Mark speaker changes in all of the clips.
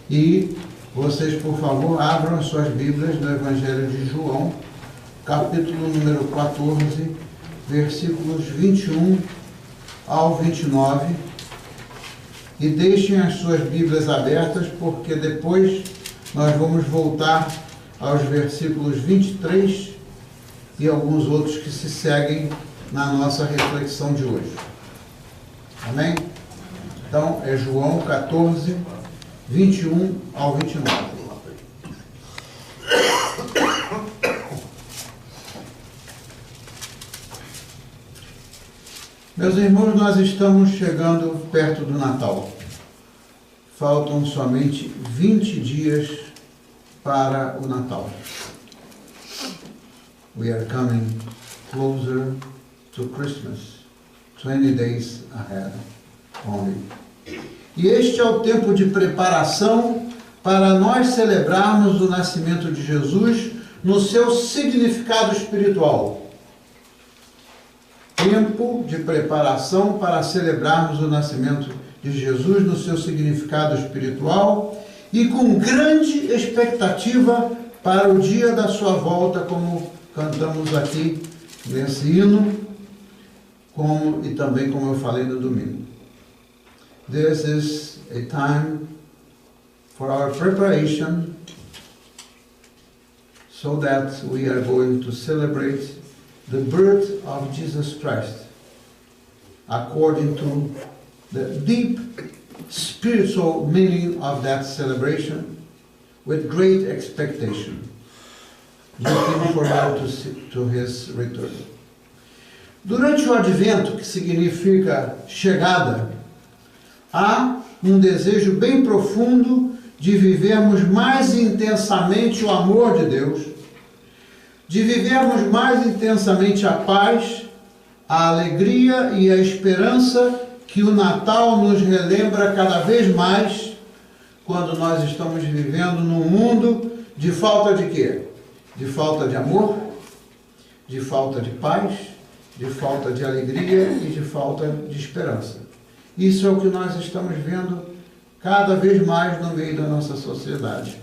Speaker 1: E vocês, por favor, abram suas Bíblias no Evangelho de João, capítulo número 14, versículos 21 ao 29. E deixem as suas Bíblias abertas, porque depois nós vamos voltar aos versículos 23 e alguns outros que se seguem na nossa reflexão de hoje. Amém? Então, é João 14, 21 ao 29. Meus irmãos, nós estamos chegando perto do Natal. Faltam somente 20 dias para o Natal. We are coming closer to Christmas. 20 days ahead only. E este é o tempo de preparação para nós celebrarmos o nascimento de Jesus no seu significado espiritual. Tempo de preparação para celebrarmos o nascimento de Jesus no seu significado espiritual e com grande expectativa para o dia da sua volta, como cantamos aqui nesse hino, e também como eu falei no domingo. This is a time for our preparation so that we are going to celebrate the birth of Jesus Christ according to the deep spiritual meaning of that celebration, with great expectation, looking forward to his return. Durante o Advento, que significa chegada, há um desejo bem profundo de vivermos mais intensamente o amor de Deus, de vivermos mais intensamente a paz, a alegria e a esperança que o Natal nos relembra cada vez mais, quando nós estamos vivendo num mundo de falta de quê? De falta de amor, de falta de paz, de falta de alegria e de falta de esperança. Isso é o que nós estamos vendo cada vez mais no meio da nossa sociedade.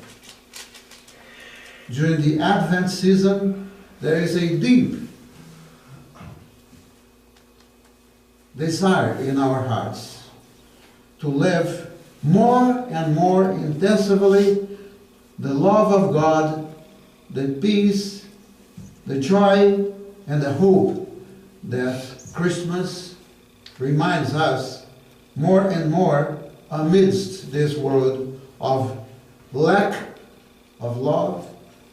Speaker 1: During the Advent season, there is a deep desire in our hearts to live more and more intensively the love of God, the peace, the joy, and the hope that Christmas reminds us more and more amidst this world of lack of love,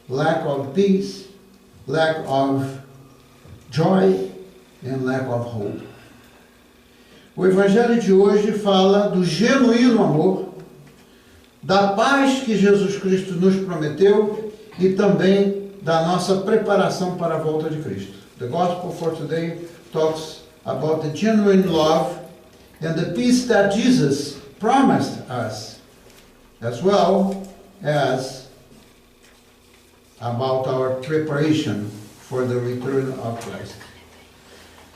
Speaker 1: lack of peace, lack of joy, and lack of hope. O Evangelho de hoje fala do genuíno amor, da paz que Jesus Cristo nos prometeu e também da nossa preparação para a volta de Cristo. The Gospel for today talks about the genuine love and the peace that Jesus promised us, as well as about our preparation for the return of Christ.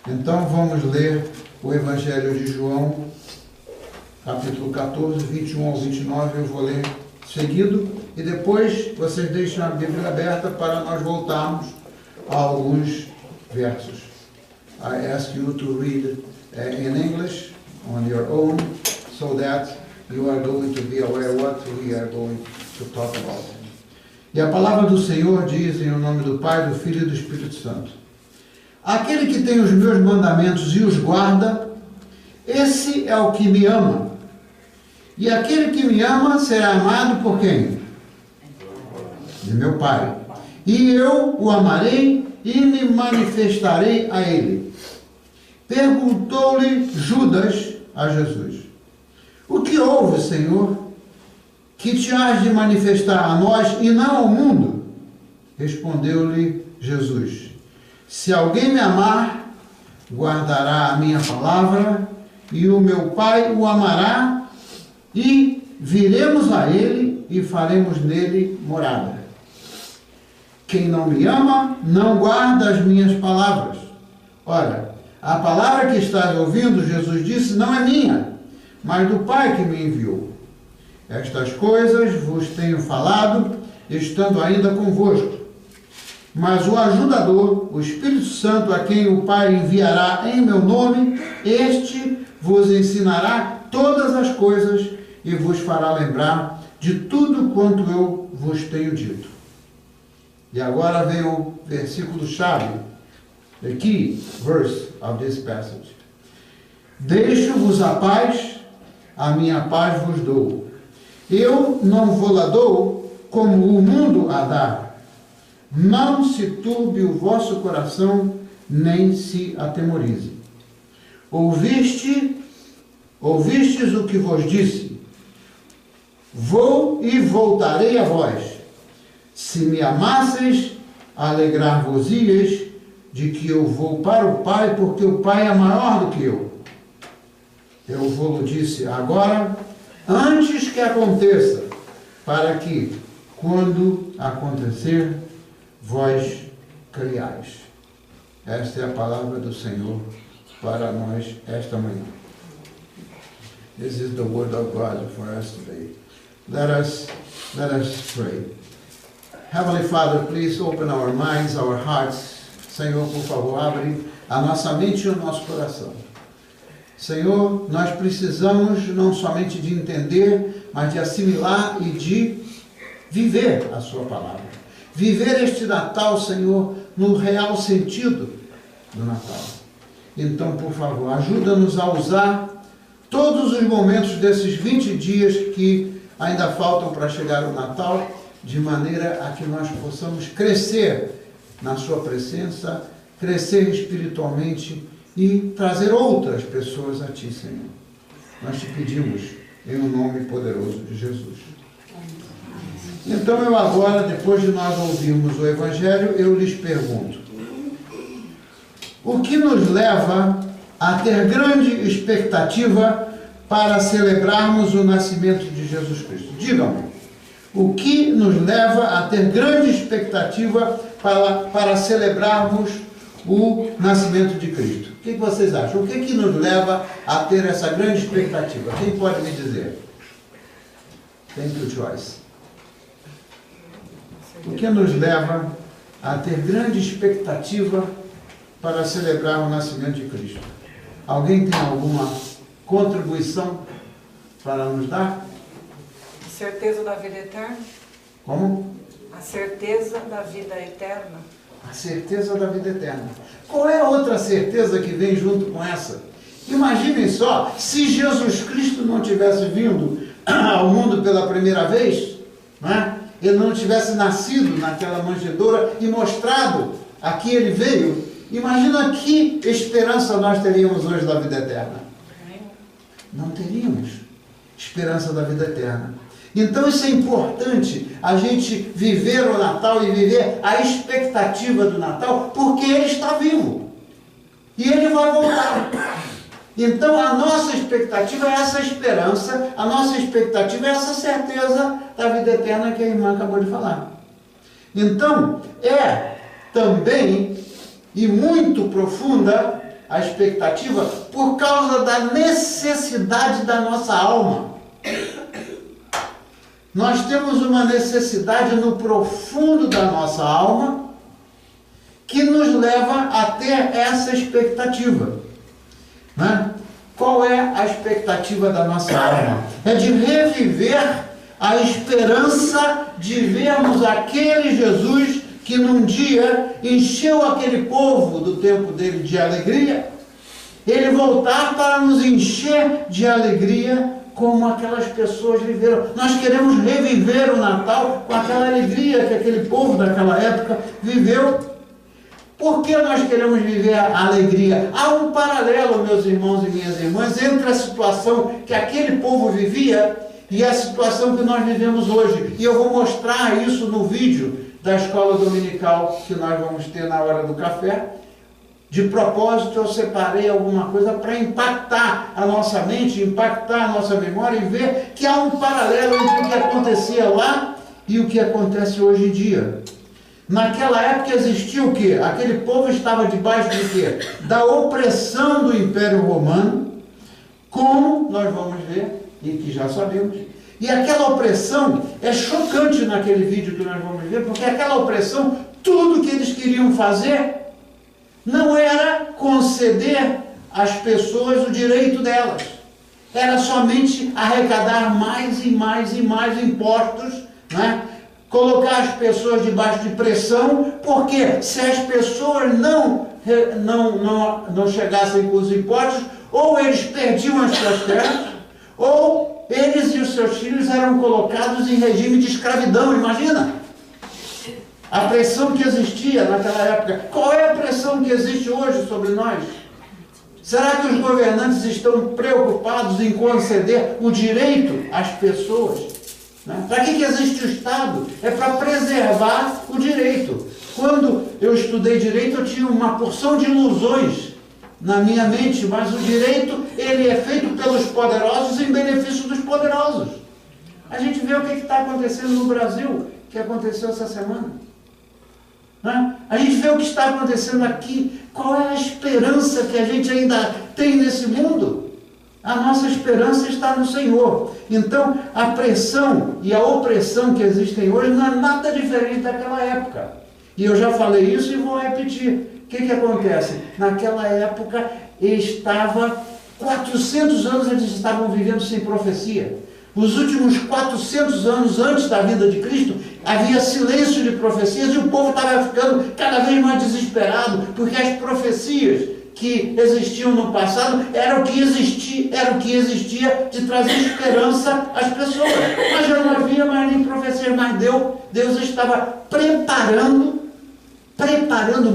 Speaker 1: Então vamos ler o Evangelho de João, capítulo 14, 21 ao 29, eu vou ler seguido, e depois vocês deixam a Bíblia aberta para nós voltarmos a alguns versos. I ask you to read in English on your own, so that you are going to be aware what we are going to talk about. E a palavra do Senhor diz, em nome do Pai, do Filho e do Espírito Santo: aquele que tem os meus mandamentos e os guarda, esse é o que me ama. E aquele que me ama será amado por quem? De meu Pai. E eu o amarei e me manifestarei a ele. Perguntou-lhe Judas a Jesus: o que houve, Senhor, que te has de manifestar a nós e não ao mundo? Respondeu-lhe Jesus: se alguém me amar, guardará a minha palavra, e o meu Pai o amará, e viremos a ele e faremos nele morada. Quem não me ama, não guarda as minhas palavras. Ora, a palavra que estás ouvindo, Jesus disse, não é minha, mas do Pai que me enviou. Estas coisas vos tenho falado, estando ainda convosco. Mas o ajudador, o Espírito Santo, a quem o Pai enviará em meu nome, este vos ensinará todas as coisas e vos fará lembrar de tudo quanto eu vos tenho dito. E agora vem o versículo-chave, the key verse of this passage. Deixo-vos a paz, a minha paz vos dou. Eu não vou-la dou como o mundo a dá. Não se turbe o vosso coração, nem se atemorize. Ouvistes o que vos disse. Vou e voltarei a vós. Se me amasseis, alegrar-vos-ias de que eu vou para o Pai, porque o Pai é maior do que eu. Eu vou-lo disse agora, antes que aconteça, para que, quando acontecer, vós criais. Esta é a palavra do Senhor para nós esta manhã. This is the word of God for us today. Let us pray. Heavenly Father, please open our minds, our hearts. Senhor, por favor, abre a nossa mente e o nosso coração. Senhor, nós precisamos não somente de entender, mas de assimilar e de viver a sua palavra. Viver este Natal, Senhor, no real sentido do Natal. Então, por favor, ajuda-nos a usar todos os momentos desses 20 dias que ainda faltam para chegar o Natal, de maneira a que nós possamos crescer na sua presença, crescer espiritualmente e trazer outras pessoas a Ti, Senhor. Nós te pedimos em um nome poderoso de Jesus. Então eu agora, depois de nós ouvirmos o Evangelho, eu lhes pergunto: o que nos leva a ter grande expectativa para celebrarmos o nascimento de Jesus Cristo? Digam-me, o que nos leva a ter grande expectativa para celebrarmos o nascimento de Cristo? O que vocês acham? O que nos leva a ter essa grande expectativa? Quem pode me dizer? Thank you, Joyce. O que nos leva a ter grande expectativa para celebrar o nascimento de Cristo? Alguém tem alguma contribuição para nos dar?
Speaker 2: A certeza da vida eterna.
Speaker 1: Como?
Speaker 2: A certeza da vida eterna.
Speaker 1: A certeza da vida eterna. Qual é a outra certeza que vem junto com essa? Imaginem só, se Jesus Cristo não tivesse vindo ao mundo pela primeira vez, não é? Ele não tivesse nascido naquela manjedoura e mostrado a que ele veio, imagina que esperança nós teríamos hoje da vida eterna. Não teríamos esperança da vida eterna. Então isso é importante, a gente viver o Natal e viver a expectativa do Natal, porque Ele está vivo. E Ele vai voltar. Então a nossa expectativa é essa esperança, a nossa expectativa é essa certeza da vida eterna que a irmã acabou de falar. Então é também e muito profunda a expectativa por causa da necessidade da nossa alma. Nós temos uma necessidade no profundo da nossa alma que nos leva a ter essa expectativa. Né? Qual é a expectativa da nossa alma? É de reviver a esperança de vermos aquele Jesus que num dia encheu aquele povo do tempo dele de alegria, ele voltar para nos encher de alegria como aquelas pessoas viveram. Nós queremos reviver o Natal com aquela alegria que aquele povo daquela época viveu. Por que nós queremos viver a alegria? Há um paralelo, meus irmãos e minhas irmãs, entre a situação que aquele povo vivia e a situação que nós vivemos hoje. E eu vou mostrar isso no vídeo da escola dominical que nós vamos ter na hora do café. De propósito, eu separei alguma coisa para impactar a nossa mente, impactar a nossa memória e ver que há um paralelo entre o que acontecia lá e o que acontece hoje em dia. Naquela época existia o quê? Aquele povo estava debaixo do quê? Da opressão do Império Romano, como nós vamos ver, e que já sabemos, E aquela opressão é chocante naquele vídeo que nós vamos ver, porque aquela opressão, tudo que eles queriam fazer, não era conceder às pessoas o direito delas. Era somente arrecadar mais e mais e mais impostos, né? Colocar as pessoas debaixo de pressão, porque se as pessoas não chegassem com os impostos, ou eles perdiam as suas terras, ou eles e os seus filhos eram colocados em regime de escravidão, imagina! A pressão que existia naquela época. Qual é a pressão que existe hoje sobre nós? Será que os governantes estão preocupados em conceder o direito às pessoas? Né? Para que existe o Estado? É para preservar o direito. Quando eu estudei direito, eu tinha uma porção de ilusões na minha mente, mas o direito, ele é feito pelos poderosos em benefício dos poderosos. A gente vê o que está acontecendo no Brasil, que aconteceu essa semana. Né? A gente vê o que está acontecendo aqui. Qual é a esperança que a gente ainda tem nesse mundo? A nossa esperança está no Senhor. Então, a pressão e a opressão que existem hoje não é nada diferente daquela época. E eu já falei isso e vou repetir. O que acontece? Naquela época, 400 anos eles estavam vivendo sem profecia. Os últimos 400 anos antes da vinda de Cristo, havia silêncio de profecias e o povo estava ficando cada vez mais desesperado, porque as profecias que existiam no passado era o que existia de trazer esperança às pessoas. Mas já não havia mais nem profecias, mas Deus estava preparando,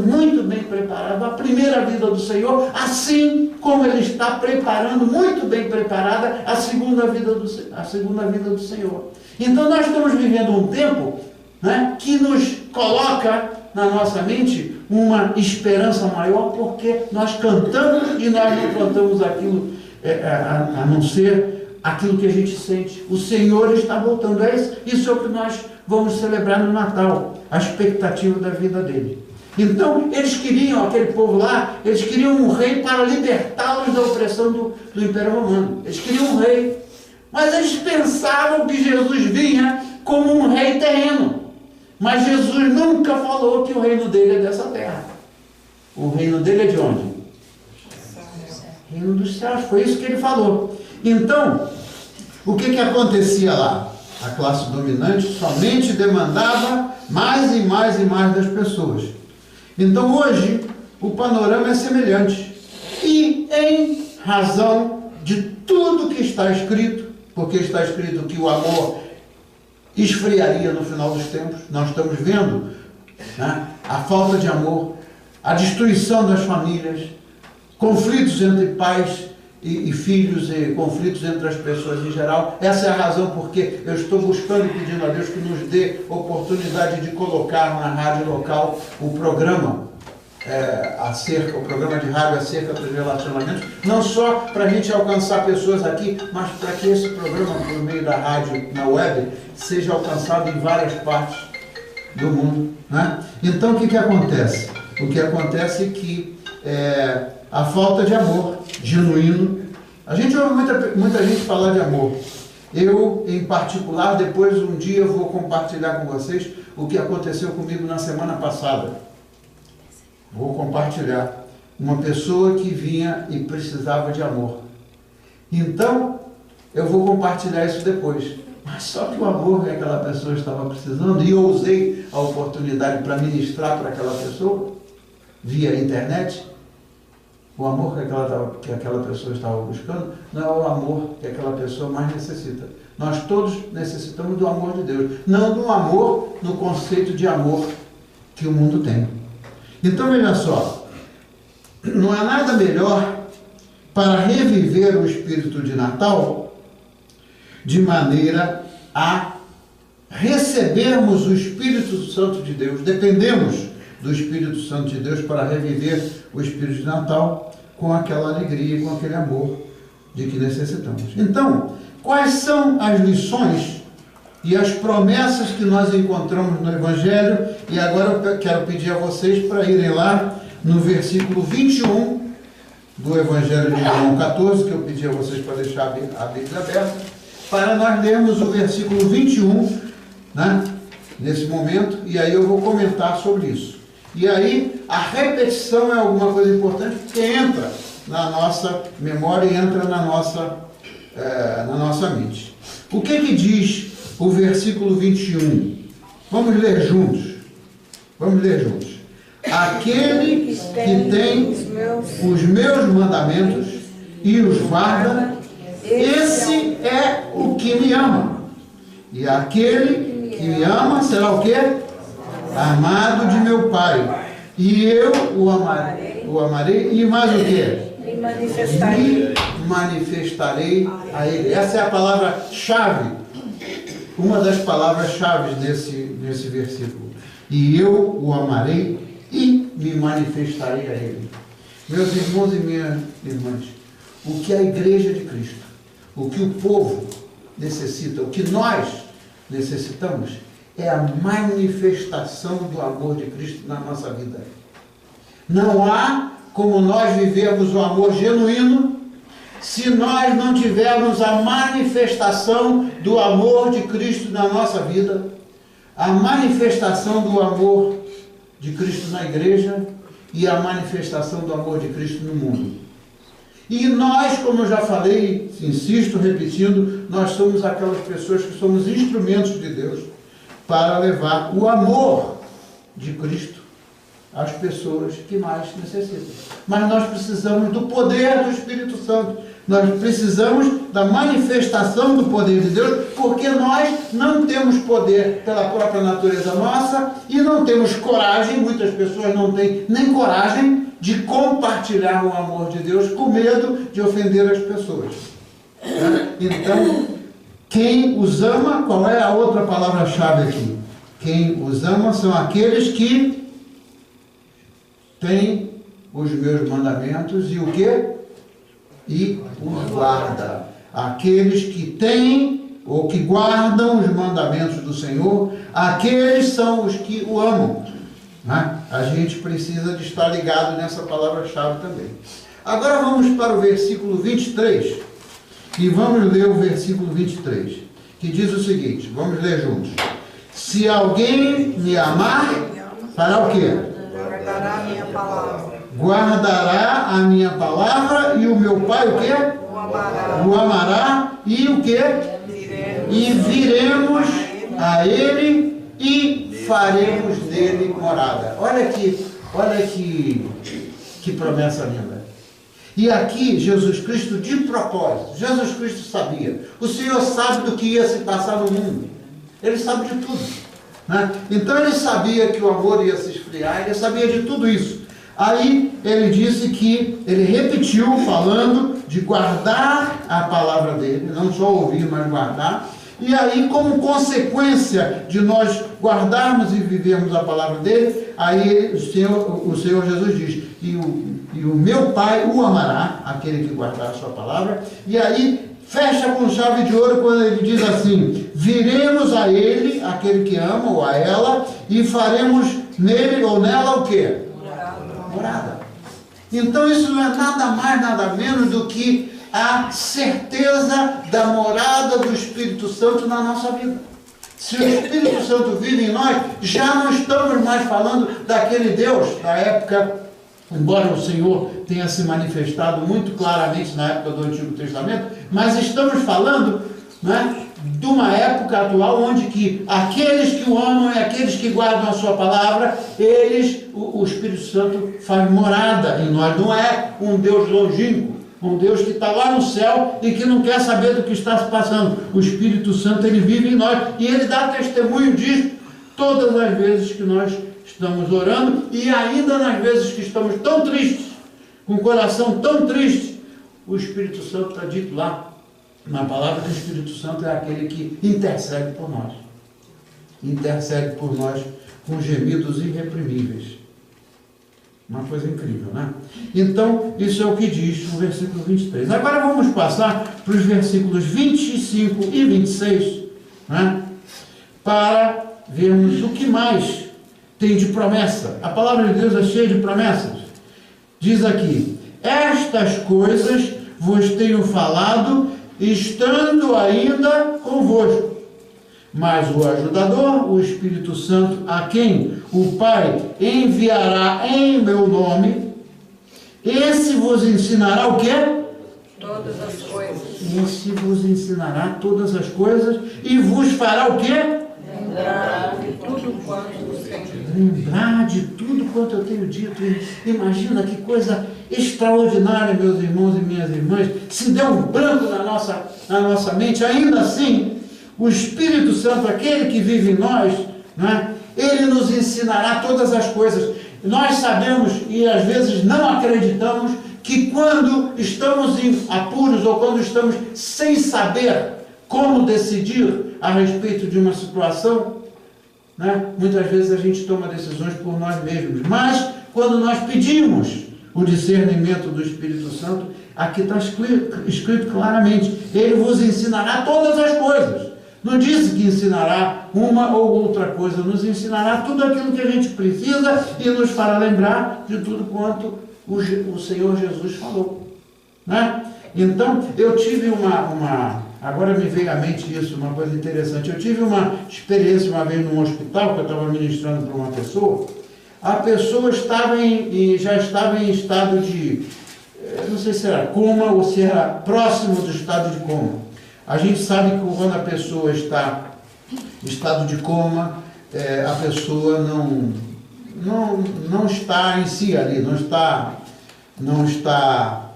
Speaker 1: muito bem preparado, a primeira vida do Senhor, assim como Ele está preparando, muito bem preparada, a segunda vida do Senhor. Então nós estamos vivendo um tempo, né, que nos coloca na nossa mente uma esperança maior, porque nós cantamos e nós não cantamos aquilo, a não ser aquilo que a gente sente. O Senhor está voltando. Isso é o que nós vamos celebrar no Natal, a expectativa da vida dele. Então, eles queriam, aquele povo lá, eles queriam um rei para libertá-los da opressão do Império Romano. Eles queriam um rei. Mas eles pensavam que Jesus vinha como um rei terreno. Mas Jesus nunca falou que o reino dele é dessa terra. O reino dele é de onde? Reino dos céus. Foi isso que ele falou. Então, o que acontecia lá? A classe dominante somente demandava mais e mais e mais das pessoas. Então hoje o panorama é semelhante. E em razão de tudo que está escrito, porque está escrito que o amor esfriaria no final dos tempos, nós estamos vendo, né, a falta de amor, a destruição das famílias, conflitos entre pais e filhos e conflitos entre as pessoas em geral. Essa é a razão porque eu estou buscando e pedindo a Deus que nos dê oportunidade de colocar na rádio local o programa o programa de rádio acerca dos relacionamentos, não só para a gente alcançar pessoas aqui, mas para que esse programa, por meio da rádio na web, seja alcançado em várias partes do mundo, né? Então, o que acontece? O que acontece é que a falta de amor genuíno. A gente ouve muita gente falar de amor. Eu, em particular, depois um dia eu vou compartilhar com vocês o que aconteceu comigo na semana passada. Vou compartilhar. Uma pessoa que vinha e precisava de amor. Então, eu vou compartilhar isso depois. Mas só que o amor que aquela pessoa estava precisando, e eu usei a oportunidade para ministrar para aquela pessoa, via internet, o amor que aquela pessoa estava buscando não é o amor que aquela pessoa mais necessita. Nós todos necessitamos do amor de Deus, não do amor no conceito de amor que o mundo tem. Então veja só, não há nada melhor para reviver o espírito de Natal de maneira a recebermos o Espírito Santo de Deus, dependemos do Espírito Santo de Deus para reviver o espírito de Natal com aquela alegria e com aquele amor de que necessitamos. Então, quais são as lições e as promessas que nós encontramos no Evangelho? E agora eu quero pedir a vocês para irem lá no versículo 21 do Evangelho de João 14, que eu pedi a vocês para deixar a Bíblia aberta. para nós lermos o versículo 21, né, nesse momento, e aí eu vou comentar sobre isso. E aí, a repetição é alguma coisa importante, porque entra na nossa memória e entra na nossa mente. O que diz o versículo 21? Vamos ler juntos. Vamos ler juntos. Aquele que tem os meus mandamentos e os guarda, esse é o que me ama. E aquele que me ama será o quê? Amado de meu Pai. E eu o amarei e mais o quê? Me manifestarei a ele. Essa é a palavra-chave, uma das palavras-chave nesse versículo. E eu o amarei e me manifestarei a ele. Meus irmãos e minhas irmãs, o que a igreja de Cristo, o que o povo necessita, o que nós necessitamos, é a manifestação do amor de Cristo na nossa vida. Não há como nós vivemos o amor genuíno se nós não tivermos a manifestação do amor de Cristo na nossa vida, a manifestação do amor de Cristo na igreja e a manifestação do amor de Cristo no mundo. E nós, como eu já falei, insisto, repetindo, nós somos aquelas pessoas que somos instrumentos de Deus para levar o amor de Cristo às pessoas que mais necessitam. Mas nós precisamos do poder do Espírito Santo. Nós precisamos da manifestação do poder de Deus, porque nós não temos poder pela própria natureza nossa e não temos coragem, muitas pessoas não têm nem coragem de compartilhar o amor de Deus com medo de ofender as pessoas. Então, quem os ama, qual é a outra palavra-chave aqui? Quem os ama são aqueles que têm os meus mandamentos e o quê? E os guarda. Aqueles que têm ou que guardam os mandamentos do Senhor, aqueles são os que o amam. Né? A gente precisa de estar ligado nessa palavra-chave também. Agora vamos para o versículo 23 e vamos ler o versículo 23, que diz o seguinte, vamos ler juntos. Se alguém me amar, fará o quê?
Speaker 2: Guardará a minha palavra.
Speaker 1: Guardará a minha palavra e o meu Pai o quê? O amará e o quê? E viremos a ele e faremos dele morada. Olha que promessa linda. E aqui Jesus Cristo de propósito, Jesus Cristo sabia. O Senhor sabe do que ia se passar no mundo. Ele sabe de tudo. Né? Então ele sabia que o amor ia se esfriar, ele sabia de tudo isso. Aí ele disse que, ele repetiu falando de guardar a palavra dele, não só ouvir, mas guardar. E aí, como consequência de nós guardarmos e vivermos a palavra dele, aí o Senhor Jesus diz, e o meu Pai o amará, aquele que guardar a sua palavra. E aí, fecha com chave de ouro quando ele diz assim, viremos a ele, aquele que ama, ou a ela, e faremos nele ou nela o quê? Morada. Então isso não é nada mais, nada menos do que a certeza da morada do Espírito Santo na nossa vida. Se o Espírito Santo vive em nós, já não estamos mais falando daquele Deus da época, embora o Senhor tenha se manifestado muito claramente na época do Antigo Testamento, mas estamos falando, né, de uma época atual onde que aqueles que o amam e aqueles que guardam a sua palavra, o Espírito Santo faz morada em nós. Não é um Deus longínquo, um Deus que está lá no céu e que não quer saber do que está se passando. O Espírito Santo, ele vive em nós e ele dá testemunho disso todas as vezes que nós estamos orando e ainda nas vezes que estamos tão tristes, com o coração tão triste, o Espírito Santo está dito lá na palavra que o Espírito Santo é aquele que intercede por nós. Intercede por nós com gemidos irreprimíveis. Uma coisa incrível, né? Então, isso é o que diz o versículo 23. Agora vamos passar para os versículos 25 e 26, né? Para vermos o que mais tem de promessa. A palavra de Deus é cheia de promessas. Diz aqui, estas coisas vos tenho falado estando ainda convosco. Mas o ajudador, o Espírito Santo, a quem o Pai enviará em meu nome, esse vos ensinará o quê?
Speaker 2: Todas as coisas.
Speaker 1: Esse vos ensinará todas as coisas e vos fará o quê?
Speaker 2: Lembrar de tudo quanto vos tenho dito.
Speaker 1: Lembrar de tudo quanto eu tenho dito. Imagina que coisa extraordinária, meus irmãos e minhas irmãs. Se der um branco na nossa mente, ainda assim, o Espírito Santo, aquele que vive em nós, né, ele nos ensinará todas as coisas. Nós sabemos e às vezes não acreditamos que quando estamos em apuros ou quando estamos sem saber como decidir a respeito de uma situação, né, muitas vezes a gente toma decisões por nós mesmos. Mas quando nós pedimos o discernimento do Espírito Santo, aqui está escrito claramente, ele vos ensinará todas as coisas. Não disse que ensinará uma ou outra coisa, nos ensinará tudo aquilo que a gente precisa e nos fará lembrar de tudo quanto o Senhor Jesus falou. Né? Então, eu tive agora me veio à mente isso, uma coisa interessante. Eu tive uma experiência uma vez num hospital, que eu estava ministrando para uma pessoa. A pessoa já estava em estado de, não sei se era coma ou se era próximo do estado de coma. A gente sabe que quando a pessoa está em estado de coma, a pessoa não está em si ali, não está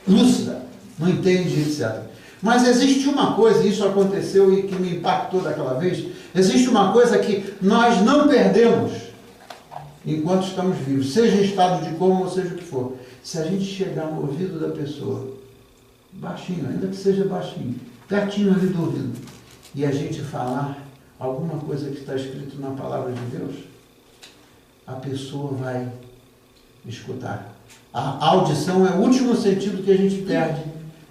Speaker 1: lúcida, não entende, etc. Mas existe uma coisa, e isso aconteceu e que me impactou daquela vez, existe uma coisa que nós não perdemos enquanto estamos vivos, seja em estado de coma ou seja o que for. Se a gente chegar no ouvido da pessoa, baixinho, ainda que seja baixinho, pertinho ali do ouvido, e a gente falar alguma coisa que está escrito na palavra de Deus, a pessoa vai escutar. A audição é o último sentido que a gente perde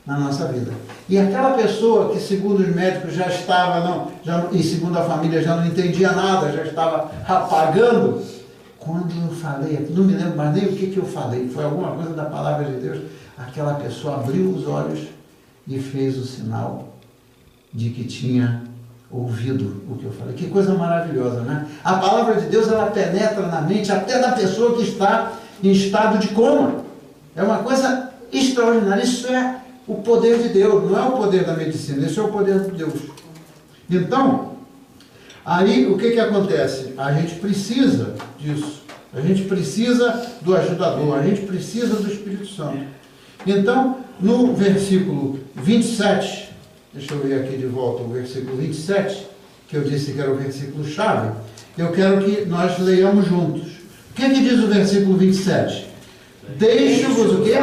Speaker 1: na nossa vida. E aquela pessoa que, segundo os médicos, já estava, e segundo a família, já não entendia nada, já estava apagando, quando eu falei, não me lembro mais nem o que eu falei, foi alguma coisa da palavra de Deus, aquela pessoa abriu os olhos e fez o sinal de que tinha ouvido o que eu falei. Que coisa maravilhosa, né? A palavra de Deus, ela penetra na mente até da pessoa que está em estado de coma. É uma coisa extraordinária. Isso é o poder de Deus, não é o poder da medicina, isso é o poder de Deus. Então, aí o que acontece? A gente precisa disso. A gente precisa do ajudador, a gente precisa do Espírito Santo. Então, no versículo 27, deixa eu ver aqui de volta o versículo 27, que eu disse que era o versículo chave, eu quero que nós leiamos juntos. O que diz o versículo 27? Deixo-vos o quê?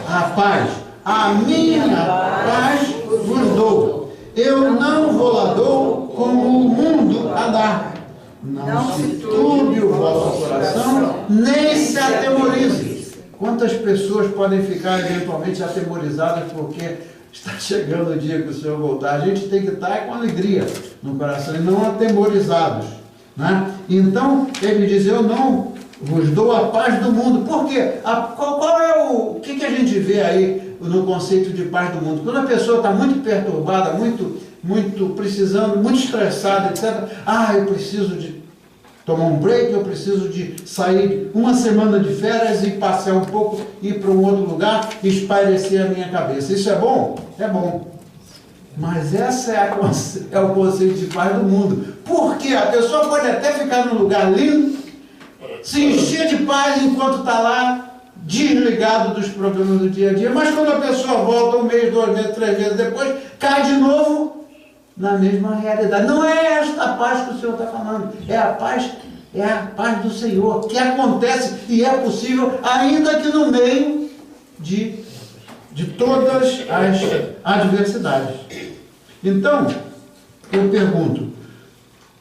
Speaker 1: A paz. A minha paz vos dou. Eu não vou lá dou como o mundo a dar. Não se turbe o vosso coração, nem se atemorize. Quantas pessoas podem ficar eventualmente atemorizadas porque está chegando o dia que o Senhor voltar? A gente tem que estar com alegria no coração e não atemorizados, né? Então, ele diz, eu não vos dou a paz do mundo. Por quê? Qual é o que a gente vê aí no conceito de paz do mundo? Quando a pessoa está muito perturbada, muito precisando, muito estressada, etc. Eu preciso de tomar um break, eu preciso de sair uma semana de férias e passear um pouco, ir para um outro lugar e espairecer a minha cabeça. Isso é bom? É bom. Mas essa é o conceito de paz do mundo. Por quê? A pessoa pode até ficar num lugar lindo, se encher de paz enquanto está lá, desligado dos problemas do dia a dia, mas quando a pessoa volta 1 mês, 2 meses, 3 meses depois, cai de novo na mesma realidade. Não é esta paz que o Senhor está falando, é a paz do Senhor, que acontece e é possível, ainda que no meio de todas as adversidades. Então, eu pergunto,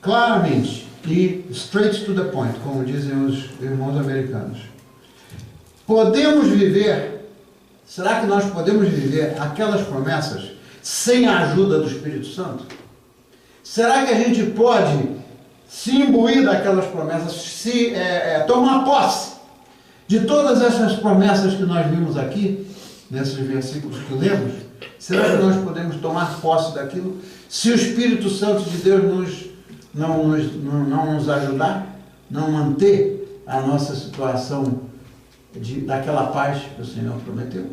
Speaker 1: claramente, e straight to the point, como dizem os irmãos americanos, será que nós podemos viver aquelas promessas sem a ajuda do Espírito Santo? Será que a gente pode se imbuir daquelas promessas, tomar posse de todas essas promessas que nós vimos aqui, nesses versículos que lemos? Será que nós podemos tomar posse daquilo se o Espírito Santo de Deus não nos ajudar, não manter a nossa situação daquela paz que o Senhor prometeu?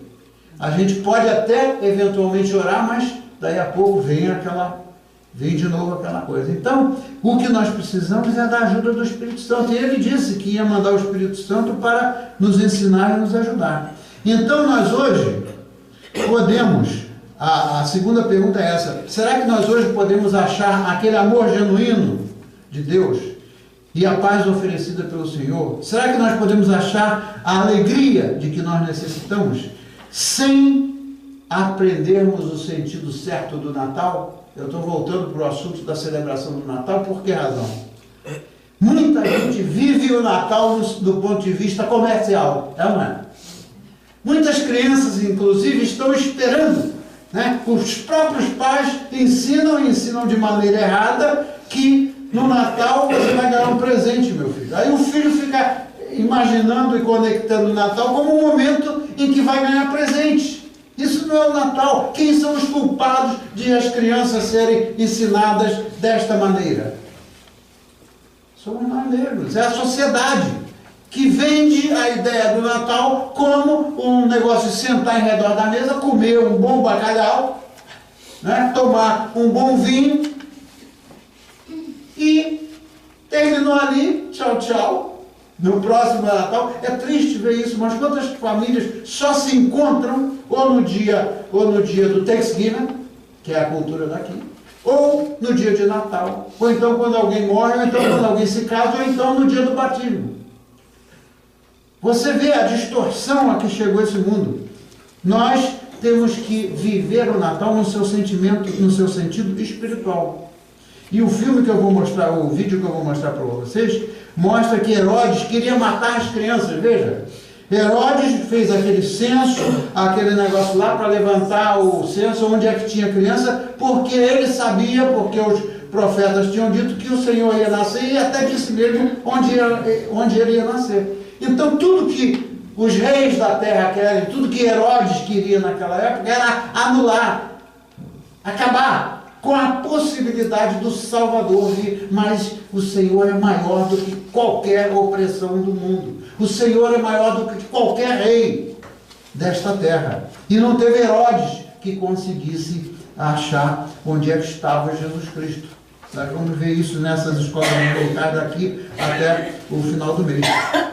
Speaker 1: A gente pode até eventualmente orar, mas daí a pouco vem de novo aquela coisa. Então, o que nós precisamos é da ajuda do Espírito Santo. E ele disse que ia mandar o Espírito Santo para nos ensinar e nos ajudar. Então, nós hoje podemos, a segunda pergunta é essa: será que nós hoje podemos achar aquele amor genuíno de Deus e a paz oferecida pelo Senhor? Será que nós podemos achar a alegria de que nós necessitamos sem aprendermos o sentido certo do Natal? Eu estou voltando para o assunto da celebração do Natal. Por que razão? Muita gente vive o Natal do ponto de vista comercial, é ou não é? Muitas crianças, inclusive, estão esperando, né? Os próprios pais ensinam de maneira errada que no Natal você vai ganhar um presente, meu filho. Aí o filho fica imaginando e conectando o Natal como um momento em que vai ganhar presente. Isso não é o Natal. Quem são os culpados de as crianças serem ensinadas desta maneira? Somos nós mesmos. É a sociedade que vende a ideia do Natal como um negócio de sentar em redor da mesa, comer um bom bacalhau, né? Tomar um bom vinho e terminou ali, tchau, tchau. No próximo Natal, é triste ver isso, mas quantas famílias só se encontram ou no dia do Thanksgiving, que é a cultura daqui, ou no dia de Natal, ou então quando alguém morre, ou então quando alguém se casa, ou então no dia do batismo. Você vê a distorção a que chegou esse mundo. Nós temos que viver o Natal no seu sentido espiritual. E o filme que eu vou mostrar, o vídeo que eu vou mostrar para vocês, mostra que Herodes queria matar as crianças. Veja, Herodes fez aquele censo, aquele negócio lá para levantar o censo onde é que tinha criança, porque ele sabia, porque os profetas tinham dito que o Senhor ia nascer, e até disse mesmo onde ele ia nascer. Então tudo que os reis da terra querem, tudo que Herodes queria naquela época era anular, acabar com a possibilidade do Salvador vir. Mas o Senhor é maior do que qualquer opressão do mundo. O Senhor é maior do que qualquer rei desta terra. E não teve Herodes que conseguisse achar onde é que estava Jesus Cristo. Nós vamos ver isso nessas escolas militares daqui até o final do mês.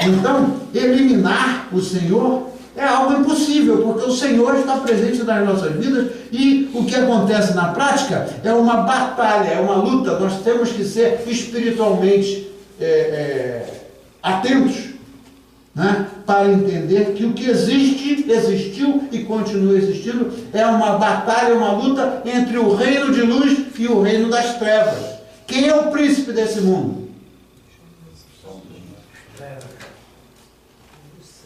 Speaker 1: Então, eliminar o Senhor é algo impossível, porque o Senhor está presente nas nossas vidas, e o que acontece na prática é uma batalha, é uma luta. Nós temos que ser espiritualmente atentos, né, para entender que o que existe, existiu e continua existindo, é uma batalha, uma luta entre o reino de luz e o reino das trevas. Quem é o príncipe desse mundo?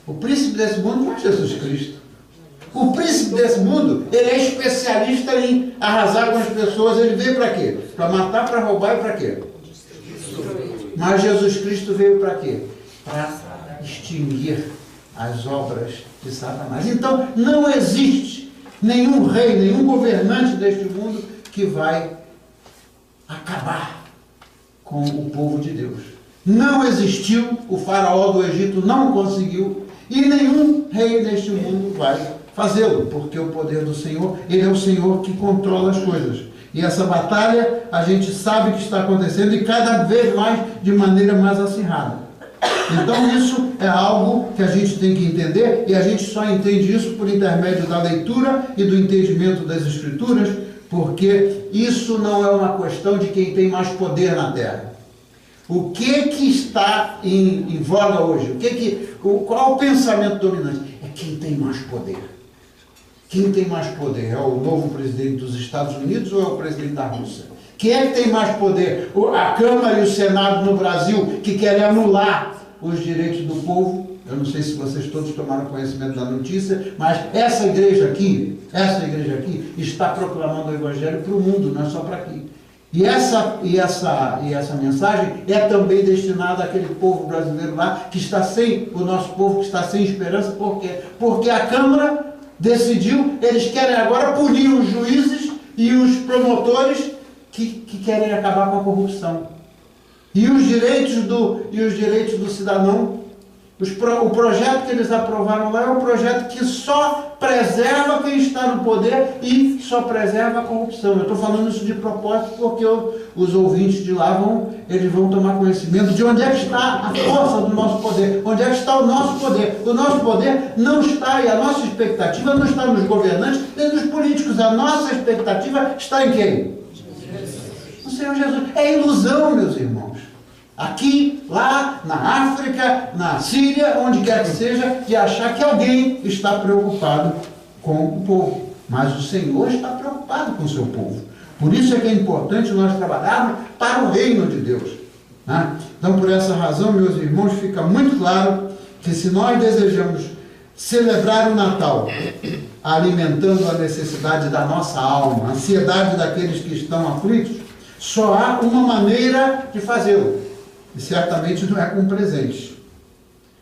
Speaker 1: O príncipe desse mundo não é Jesus Cristo. O príncipe desse mundo, ele é especialista em arrasar com as pessoas. Ele veio para quê? Para matar, para roubar e para quê? Mas Jesus Cristo veio para quê? Para extinguir as obras de Satanás. Então, não existe nenhum rei, nenhum governante deste mundo que vai acabar com o povo de Deus. Não existiu, o faraó do Egito não conseguiu, e nenhum rei deste mundo vai fazê-lo, porque o poder do Senhor, ele é o Senhor que controla as coisas. E essa batalha, a gente sabe que está acontecendo, e cada vez mais, de maneira mais acirrada. Então isso é algo que a gente tem que entender, e a gente só entende isso por intermédio da leitura e do entendimento das Escrituras, porque isso não é uma questão de quem tem mais poder na terra. O que está em voga hoje? Qual é o pensamento dominante? É quem tem mais poder. Quem tem mais poder? É o novo presidente dos Estados Unidos ou é o presidente da Rússia? Quem é que tem mais poder? A Câmara e o Senado no Brasil, que querem anular os direitos do povo. Eu não sei se vocês todos tomaram conhecimento da notícia, mas essa igreja aqui está proclamando o Evangelho para o mundo, não é só para aqui. E essa mensagem é também destinada àquele povo brasileiro lá, que está sem, o nosso povo que está sem esperança. Por quê? Porque a Câmara decidiu, eles querem agora punir os juízes e os promotores que querem acabar com a corrupção. E os direitos do cidadão, o projeto que eles aprovaram lá é um projeto que só preserva quem está no poder e só preserva a corrupção. Eu estou falando isso de propósito porque os ouvintes de lá eles vão tomar conhecimento de onde é que está a força do nosso poder, onde é que está o nosso poder. O nosso poder não está, e a nossa expectativa não está nos governantes nem nos políticos. A nossa expectativa está em quem? No Senhor Jesus. É ilusão, meus irmãos. Aqui, lá, na África, na Síria, onde quer que seja, de achar que alguém está preocupado com o povo. Mas o Senhor está preocupado com o seu povo. Por isso é que é importante nós trabalharmos para o reino de Deus. Né? Então, por essa razão, meus irmãos, fica muito claro que se nós desejamos celebrar o Natal, alimentando a necessidade da nossa alma, a ansiedade daqueles que estão aflitos, só há uma maneira de fazê-lo. E certamente não é com presentes.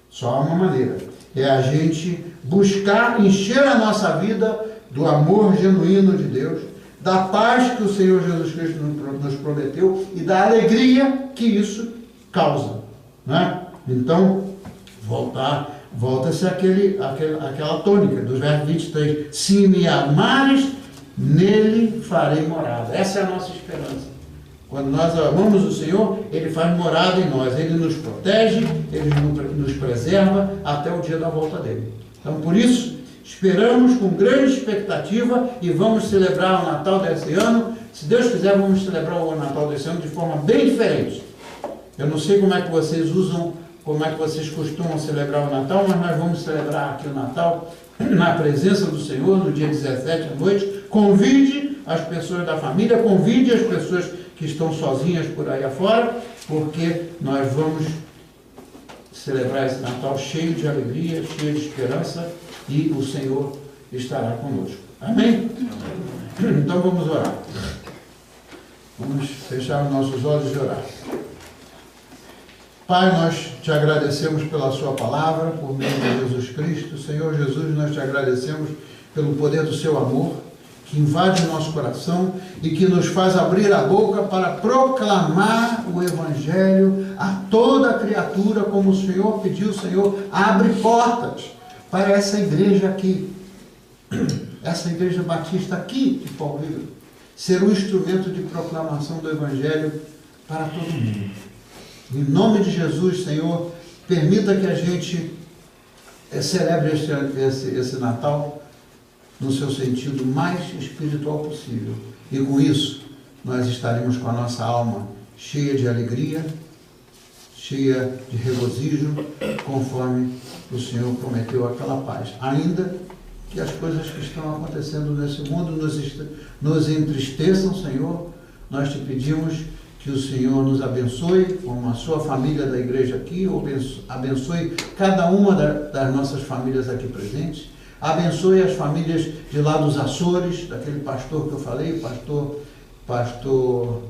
Speaker 1: Só há uma maneira. É a gente buscar encher a nossa vida do amor genuíno de Deus, da paz que o Senhor Jesus Cristo nos prometeu e da alegria que isso causa. Né? Então, volta-se àquela tônica do verso 23. Se me amares, nele farei morada. Essa é a nossa esperança. Quando nós amamos o Senhor, Ele faz morada em nós, Ele nos protege, Ele nos preserva até o dia da volta dEle. Então, por isso, esperamos com grande expectativa e vamos celebrar o Natal desse ano. Se Deus quiser, vamos celebrar o Natal desse ano de forma bem diferente. Eu não sei como é que vocês costumam celebrar o Natal, mas nós vamos celebrar aqui o Natal na presença do Senhor, no dia 17 à noite. Convide as pessoas da família, convide as pessoas que estão sozinhas por aí afora, porque nós vamos celebrar esse Natal cheio de alegria, cheio de esperança, e o Senhor estará conosco. Amém? Então vamos orar. Vamos fechar os nossos olhos e orar. Pai, nós te agradecemos pela sua palavra, por meio de Jesus Cristo. Senhor Jesus, nós te agradecemos pelo poder do seu amor, que invade o nosso coração e que nos faz abrir a boca para proclamar o Evangelho a toda criatura, como o Senhor pediu. Senhor, abre portas para essa igreja aqui, essa igreja batista aqui de Fall River, ser um instrumento de proclamação do Evangelho para todo mundo. Em nome de Jesus, Senhor, permita que a gente celebre esse Natal no seu sentido mais espiritual possível. E com isso, nós estaremos com a nossa alma cheia de alegria, cheia de regozijo, conforme o Senhor prometeu aquela paz. Ainda que as coisas que estão acontecendo nesse mundo nos entristeçam, Senhor, nós te pedimos que o Senhor nos abençoe, como a sua família da igreja aqui, abençoe cada uma das nossas famílias aqui presentes. Abençoe as famílias de lá dos Açores, daquele pastor que eu falei, pastor,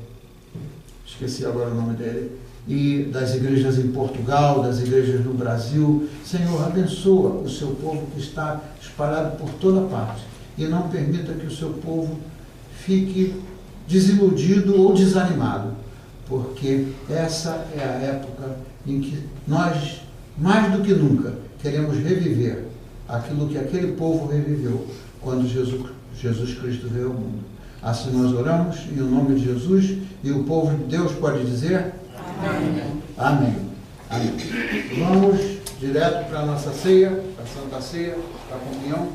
Speaker 1: esqueci agora o nome dele, e das igrejas em Portugal, das igrejas no Brasil. Senhor, abençoa o seu povo que está espalhado por toda parte e não permita que o seu povo fique desiludido ou desanimado, porque essa é a época em que nós, mais do que nunca, queremos reviver aquilo que aquele povo reviveu quando Jesus Cristo veio ao mundo. Assim nós oramos em nome de Jesus, e o povo de Deus pode dizer amém. Amém. Amém. Vamos direto para a nossa ceia, para a Santa Ceia, para a comunhão.